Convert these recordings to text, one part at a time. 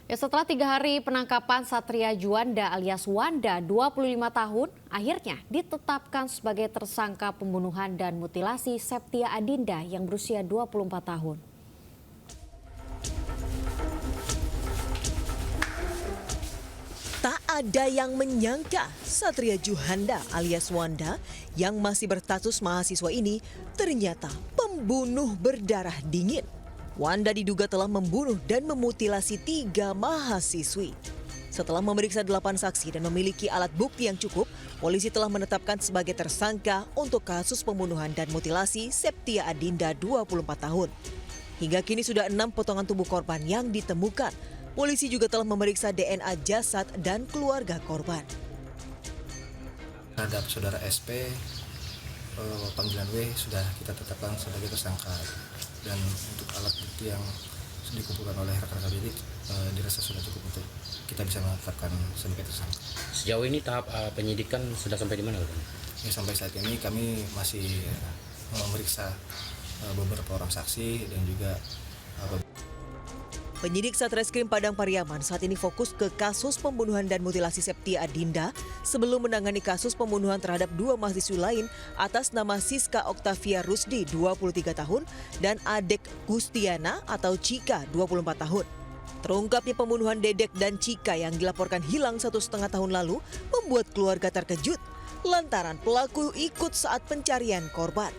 Ya, setelah 3 hari penangkapan Satria Juanda alias Wanda, 25 tahun, akhirnya ditetapkan sebagai tersangka pembunuhan dan mutilasi Septia Adinda yang berusia 24 tahun. Tak ada yang menyangka Satria Juanda alias Wanda yang masih berstatus mahasiswa ini ternyata pembunuh berdarah dingin. Wanda diduga telah membunuh dan memutilasi 3 mahasiswi. Setelah memeriksa 8 saksi dan memiliki alat bukti yang cukup, polisi telah menetapkan sebagai tersangka untuk kasus pembunuhan dan mutilasi Septia Adinda 24 tahun. Hingga kini sudah 6 potongan tubuh korban yang ditemukan. Polisi juga telah memeriksa DNA jasad dan keluarga korban. Terhadap saudara SP, panggilan W sudah kita tetapkan sebagai tersangka. Dan untuk alat bukti yang dikumpulkan oleh rekan-rekan penyidik dirasa sudah cukup untuk kita bisa menetapkan sebagai tersangka. Sejauh ini tahap penyidikan sudah sampai di mana? Ya, sampai saat ini kami masih memeriksa beberapa orang saksi dan juga Penyidik Satreskrim Padang Pariaman saat ini fokus ke kasus pembunuhan dan mutilasi Septia Adinda sebelum menangani kasus pembunuhan terhadap 2 mahasiswi lain atas nama Siska Oktavia Rusdi 23 tahun dan Adek Gustiana atau Cika 24 tahun. Terungkapnya pembunuhan Dedek dan Cika yang dilaporkan hilang 1,5 tahun lalu membuat keluarga terkejut lantaran pelaku ikut saat pencarian korban.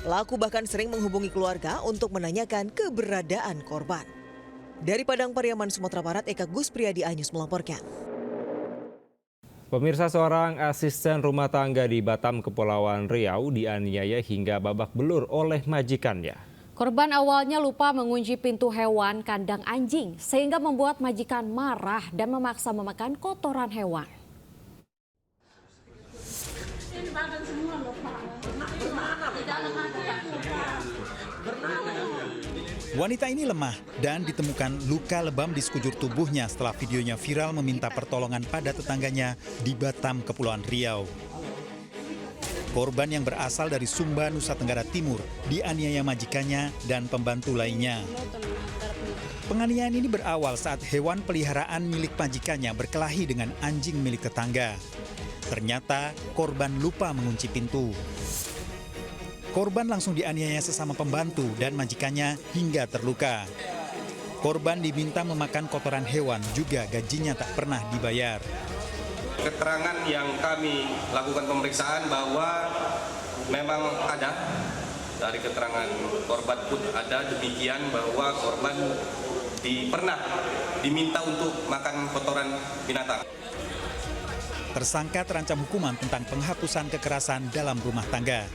Pelaku bahkan sering menghubungi keluarga untuk menanyakan keberadaan korban. Dari Padang Pariaman, Sumatera Barat, Eka Guspriyadi iNews melaporkan. Pemirsa, seorang asisten rumah tangga di Batam, Kepulauan Riau dianiaya hingga babak belur oleh majikannya. Korban awalnya lupa mengunci pintu hewan kandang anjing sehingga membuat majikan marah dan memaksa memakan kotoran hewan. Wanita ini lemah dan ditemukan luka lebam di sekujur tubuhnya setelah videonya viral meminta pertolongan pada tetangganya di Batam, Kepulauan Riau. Korban yang berasal dari Sumba, Nusa Tenggara Timur dianiaya majikannya dan pembantu lainnya. Penganiayaan ini berawal saat hewan peliharaan milik majikannya berkelahi dengan anjing milik tetangga. Ternyata korban lupa mengunci pintu. Korban langsung dianiaya sesama pembantu dan majikannya hingga terluka. Korban diminta memakan kotoran hewan, juga gajinya tak pernah dibayar. Keterangan yang kami lakukan pemeriksaan bahwa memang ada, dari keterangan korban pun ada demikian bahwa korban pernah diminta untuk makan kotoran binatang. Tersangka terancam hukuman tentang penghapusan kekerasan dalam rumah tangga.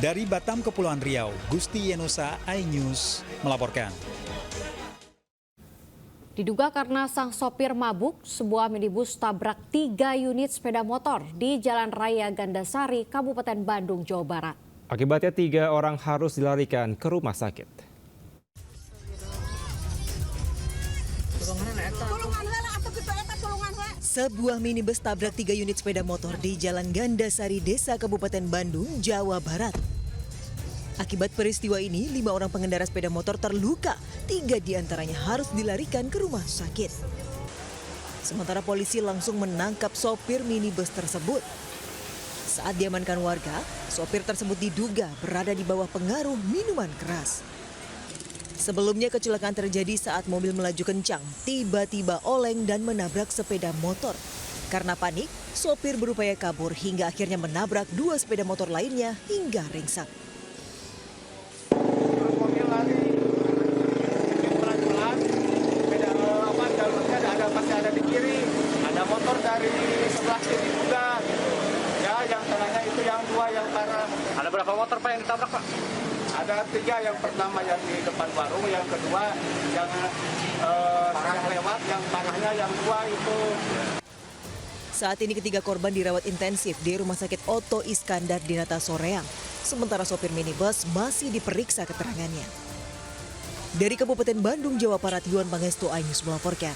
Dari Batam, Kepulauan Riau, Gusti Yenusa iNews melaporkan. Diduga karena sang sopir mabuk, sebuah minibus tabrak 3 unit sepeda motor di Jalan Raya Gandasari, Kabupaten Bandung, Jawa Barat. Akibatnya 3 orang harus dilarikan ke rumah sakit. Sebuah minibus tabrak 3 unit sepeda motor di Jalan Gandasari, Desa Kabupaten Bandung, Jawa Barat. Akibat peristiwa ini, 5 orang pengendara sepeda motor terluka. 3 diantaranya harus dilarikan ke rumah sakit. Sementara polisi langsung menangkap sopir minibus tersebut. Saat diamankan warga, sopir tersebut diduga berada di bawah pengaruh minuman keras. Sebelumnya kecelakaan terjadi saat mobil melaju kencang, tiba-tiba oleng dan menabrak sepeda motor. Karena panik, sopir berupaya kabur hingga akhirnya menabrak 2 sepeda motor lainnya hingga ringsek. Mobil lari pelan-pelan, jalurnya masih ada di kiri, ada motor dari sebelah sini juga. Ya, yang tengahnya itu yang 2 yang parah. Ada berapa motor Pak yang ditabrak Pak? Ada 3, yang pertama yang di depan warung, yang kedua yang lewat, yang parahnya yang 2 itu. Saat ini ketiga korban dirawat intensif di Rumah Sakit Oto Iskandar di Nata Soreang. Sementara sopir minibus masih diperiksa keterangannya. Dari Kabupaten Bandung, Jawa Barat, Yuan Pangestu iNews melaporkan.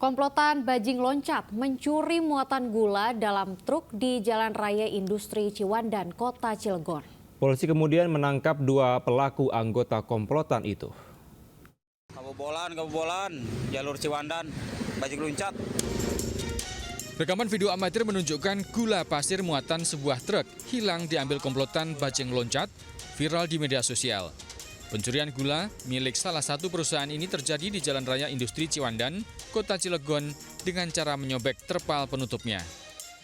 Komplotan bajing loncat mencuri muatan gula dalam truk di Jalan Raya Industri Ciwandan, Kota Cilegon. Polisi kemudian menangkap 2 pelaku anggota komplotan itu. Kebobolan, jalur Ciwandan, Bajik Loncat. Rekaman video amatir menunjukkan gula pasir muatan sebuah truk hilang diambil komplotan Bajeng Loncat, viral di media sosial. Pencurian gula milik salah satu perusahaan ini terjadi di Jalan Raya Industri Ciwandan, Kota Cilegon dengan cara menyobek terpal penutupnya.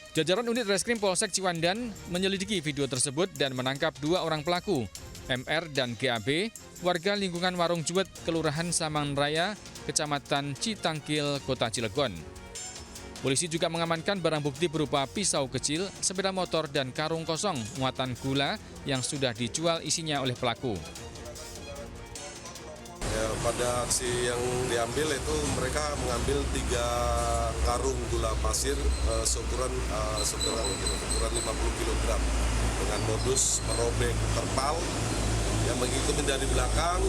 Jajaran unit reskrim Polsek Ciwandan menyelidiki video tersebut dan menangkap 2 orang pelaku, MR dan GAB, warga lingkungan Warung Juwet, Kelurahan Samangan Raya, Kecamatan Citangkil, Kota Cilegon. Polisi juga mengamankan barang bukti berupa pisau kecil, sepeda motor, dan karung kosong muatan gula yang sudah dijual isinya oleh pelaku. Ya, pada aksi yang diambil itu mereka mengambil 3 karung gula pasir seukuran 50 kg dengan modus merobek terpal yang mengikuti dari belakang,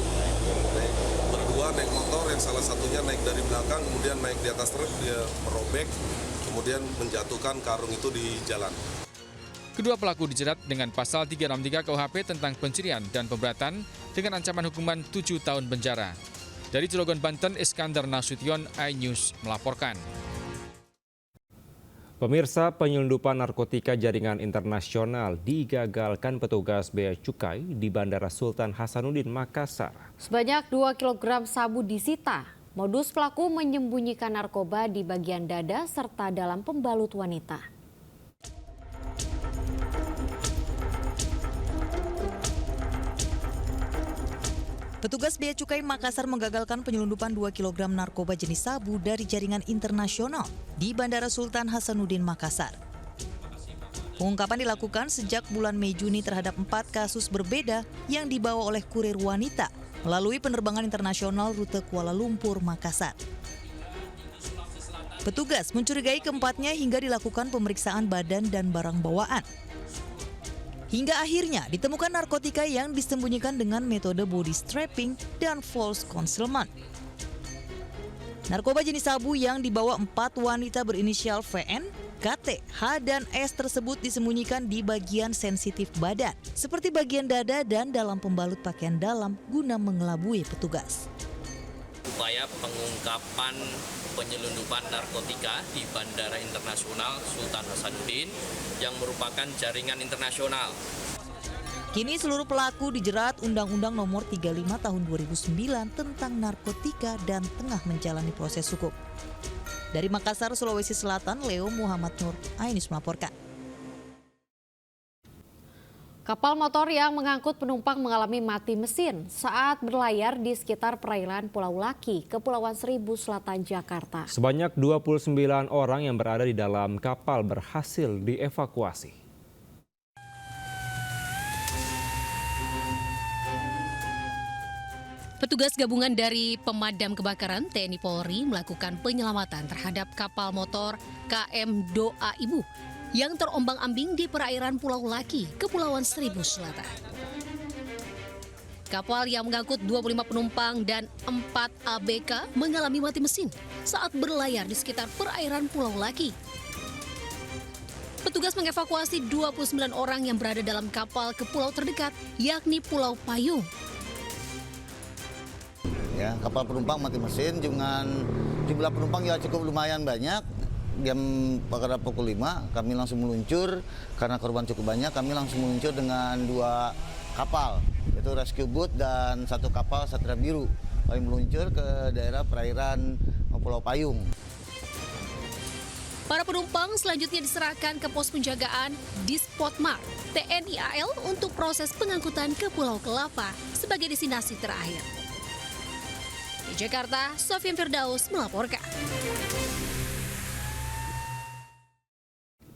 berdua naik motor, yang salah satunya naik dari belakang, kemudian naik di atas truk, dia merobek, kemudian menjatuhkan karung itu di jalan. Kedua pelaku dijerat dengan pasal 363 KUHP tentang pencurian dan pemberatan dengan ancaman hukuman 7 tahun penjara. Dari Cilegon, Banten, Iskandar Nasution, iNews melaporkan. Pemirsa, penyelundupan narkotika jaringan internasional digagalkan petugas Bea Cukai di Bandara Sultan Hasanuddin, Makassar. Sebanyak 2 kg sabu disita. Modus pelaku menyembunyikan narkoba di bagian dada serta dalam pembalut wanita. Petugas Bea Cukai Makassar menggagalkan penyelundupan 2 kg narkoba jenis sabu dari jaringan internasional di Bandara Sultan Hasanuddin, Makassar. Pengungkapan dilakukan sejak bulan Mei-Juni terhadap 4 kasus berbeda yang dibawa oleh kurir wanita melalui penerbangan internasional rute Kuala Lumpur, Makassar. Petugas mencurigai keempatnya hingga dilakukan pemeriksaan badan dan barang bawaan. Hingga akhirnya ditemukan narkotika yang disembunyikan dengan metode body strapping dan false concealment. Narkoba jenis sabu yang dibawa 4 wanita berinisial VN, KT, H, dan S tersebut disembunyikan di bagian sensitif badan, seperti bagian dada dan dalam pembalut pakaian dalam guna mengelabui petugas. Upaya pengungkapan penyelundupan narkotika di Bandara Internasional Sultan Hasanuddin yang merupakan jaringan internasional. Kini seluruh pelaku dijerat Undang-Undang Nomor 35 Tahun 2009 tentang narkotika dan tengah menjalani proses hukum. Dari Makassar, Sulawesi Selatan, Leo Muhammad Nur, iNews melaporkan. Kapal motor yang mengangkut penumpang mengalami mati mesin saat berlayar di sekitar perairan Pulau Laki, Kepulauan Seribu Selatan, Jakarta. Sebanyak 29 orang yang berada di dalam kapal berhasil dievakuasi. Petugas gabungan dari pemadam kebakaran TNI Polri melakukan penyelamatan terhadap kapal motor KM Doa Ibu yang terombang-ambing di perairan Pulau Laki, Kepulauan Seribu Selatan. Kapal yang mengangkut 25 penumpang dan 4 ABK mengalami mati mesin saat berlayar di sekitar perairan Pulau Laki. Petugas mengevakuasi 29 orang yang berada dalam kapal ke pulau terdekat, yakni Pulau Payung. Ya, kapal penumpang mati mesin dengan jumlah penumpang ya cukup lumayan banyak. Jam pada pukul 5 kami langsung meluncur karena korban cukup banyak. Kami langsung meluncur dengan 2 kapal, yaitu rescue boat dan 1 kapal Satria Biru. Kami meluncur ke daerah perairan Pulau Payung. Para penumpang selanjutnya diserahkan ke pos penjagaan Dispotmar TNI AL untuk proses pengangkutan ke Pulau Kelapa sebagai destinasi terakhir. Di Jakarta, Sofian Firdaus melaporkan.